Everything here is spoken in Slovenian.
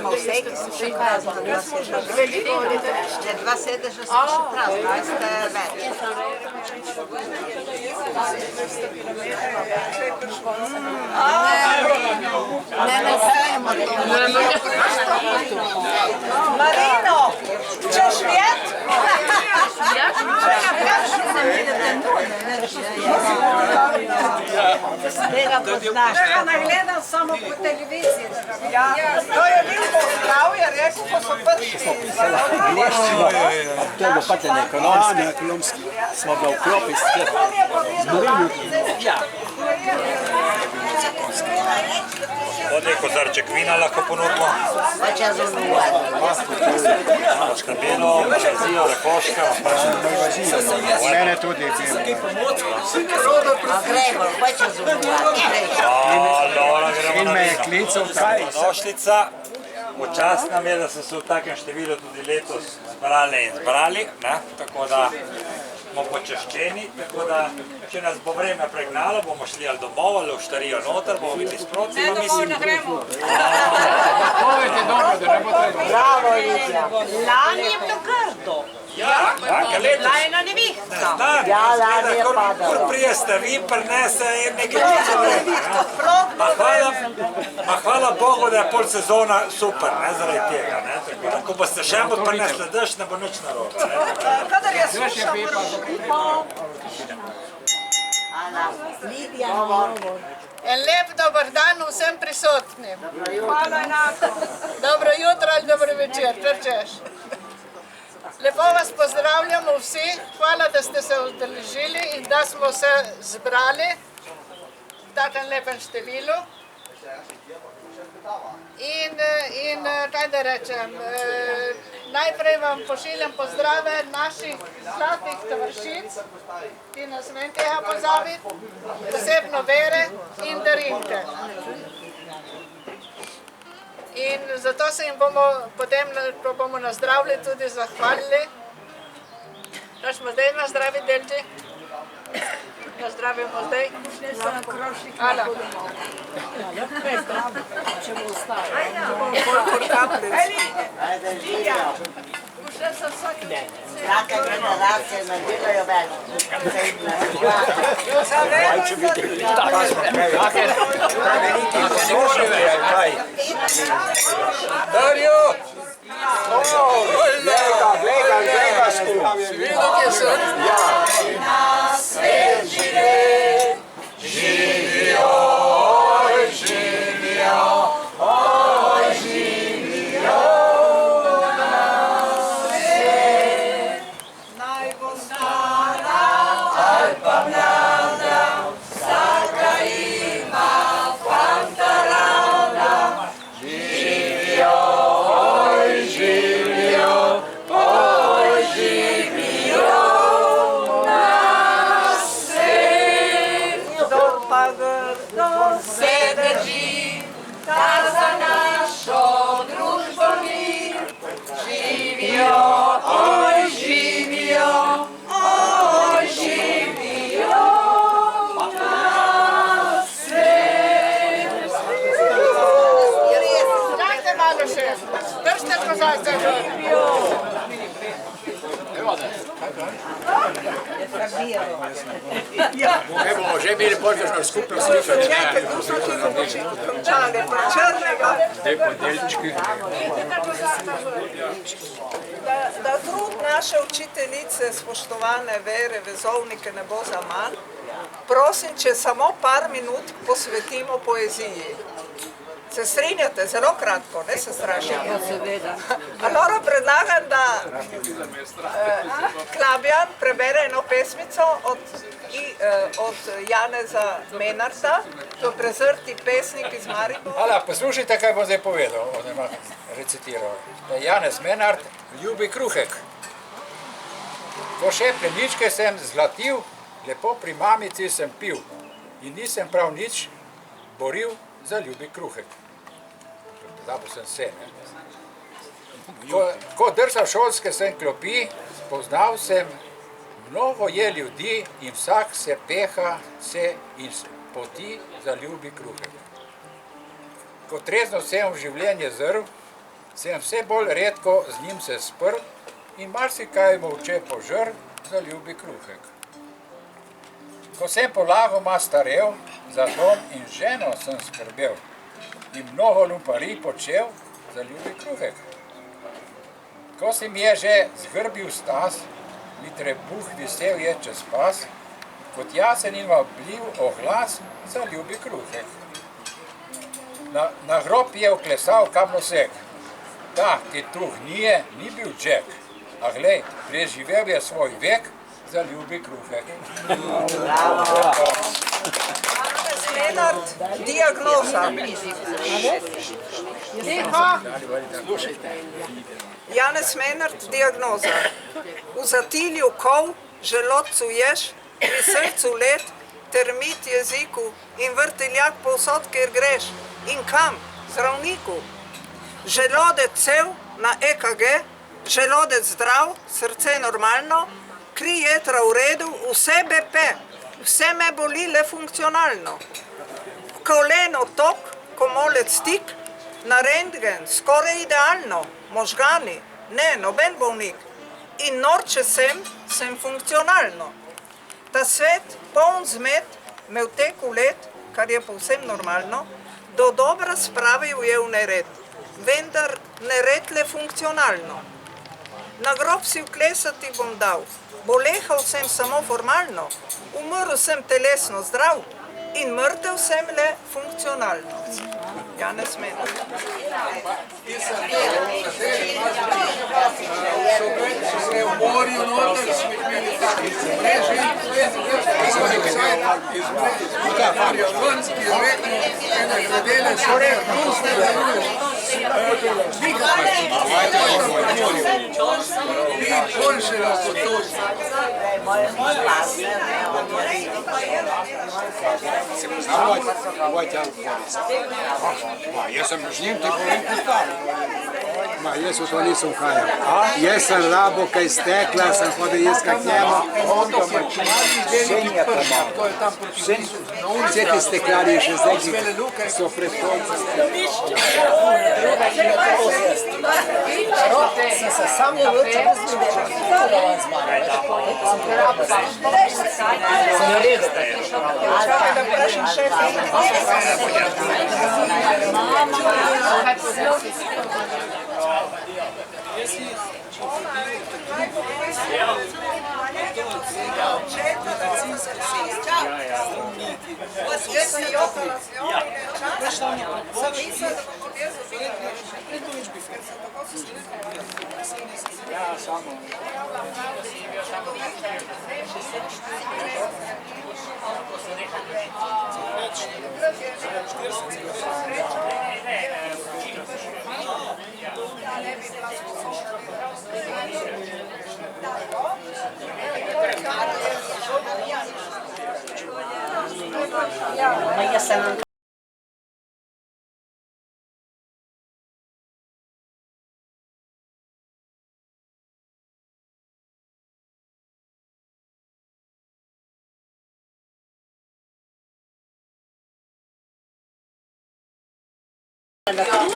Smo vse, ki so še prazno. Dva sedeža so še prazno, a ste več. Ne znajemo to. Marino, češ vjet? Tega poznaš. Tega nagledam samo po televiziji. To je bil pozdrav, je rekel, ko so pršli. To je dopaten ekonomski. Smo ga vklopi Ode kozarček vina lahko ponudimo. Škrbelo, mažazijo, rekoška. Mene tudi. In me je klical. Dobrodošlica. Počast nam je, da so se v takem številu tudi letos zbrali in zbrali, tako da smo počaščeni, tako da če nas bo vreme pregnalo, bomo šli ali domov ali v štarijo noter, bomo videli sproti. Ne, domov ne gremo. Povejte dobro, da ne bo treba. Bravo, Lidija. Lani je bilo grdo. Ja, Lajna nevihta. Ja, lani je padalo. Kur prijeste, vi prinese nekaj čisto vreme. Ma hvala Bogu, da je pol sezona super, zaradi tega. Ko boste še mod prinesli dež, ne bo nič narobe. Kadar je suša, Lidija, En lep dober dan vsem prisotnim. Hvala enako. Dobro jutro ali dobro večer, češ. Lepo vas pozdravljamo vsi, hvala, da ste se udeležili in da smo se zbrali v takem lepem številu. In kaj da rečem, najprej vam pošiljam pozdrave naših zlatih tovarišic, ki nas ven tega pozabiti, posebno Vere in Darinke. In zato se jim bomo potem, ko bomo nazdravili, tudi zahvalili. Da smo zdaj nazdravi, Delči? Nazdravimo zdaj. Hvala. Če bo ostalo. Kolikor kapljic. Take generacije ne delajo več. Dario! Gleda, Si videl, kje sem? Na svet živijo, oj živijo, oj živijo na svet. Naj bo stara Ali pa mlada, vsaka ima fanta rada. Živijo, oj živijo, oj živijo na svet. kdo pa grdo Se drži, da za našo družbo mir. Živijo, oj živijo, oj živijo na svet. Dajte malo še, držite kozarca gor. Evo, že imeli podržno skupno slišanje. Čekaj, tu so ti končali, pa črnega. Da trud naše učiteljice, spoštovane Vere Vezovnike, ne bo za manj, prosim, če samo par minut posvetimo poeziji. Se strinjate? Zelo kratko, ne se strašite. Allora predlagam, da Klabjan prebere eno pesmico od Janeza Menarta, to je prezrti pesnik iz Maribora. Hala, poslušajte, kaj bo zdaj povedal, oziroma recitiral. Janez Menart, ljubi kruhek. Ko še pleničke sem zlatil, lepo pri mamici sem pil in nisem prav nič boril za ljubi kruhek. Zabil sem se, ne? Ko drsal šolske sem klopi, spoznal sem, mnogo je ljudi in vsak se peha se in poti za ljubi kruhek. Ko trezno sem v življenje zrl, sem vse bolj redko z njim se sprl in marsikaj molče požrl za ljubi kruhek. Ko sem polagoma starel, za dom in ženo sem skrbel in mnogo lumpari počel za ljubi kruhek. Ko se mi je že zgrbil stas, mi trebuh visel je čez pas, kot jasen in vabljiv oglas za ljubi kruhek. Na grob je vklesal kamnosek, ta, ki tu gnije, ni bil Jack, a glej, preživel je svoj vek za ljubi kruhek. Menart, diagnoza. Janez Menart, diagnoza. V zatilju kol, želodcu jež, pri srcu let, termit jeziku in vrteljak povsod, kjer greš. In kam? Zdravniku. Želodec cel na EKG, želodec zdrav, srce normalno, kri jetra v redu, vse BP, vse me boli le funkcionalno. Koleno tok, komolec stik, na rentgen, skoraj idealno, možgani, ne, noben bolnik. In norče sem funkcionalno. Ta svet, poln zmet, me v teku let, kar je povsem normalno, do dobra spravil je v nered, vendar nered le funkcionalno. Na grob si vklesati bom dal, bolehal sem samo formalno, umrl sem telesno zdrav in mrtev sem le funkcionalno. Janez Menart. Se v morju noter smekmeli mreži, Marjanski je rekel, ene gledele so rusne deluje. Ni boljšega kot to. Se poznamo, ovaj tjal korist. Ma, jaz sem z njim ti povem postavil. Ma, jaz v to nisem hajal. Jaz sem rabo kaj stekla, sem hodil iskat njemu. On to pa čumali izdeliti prši, to je tam proti blizu. Vse te steklari še zdaj so pred koncem. Ma jaz sem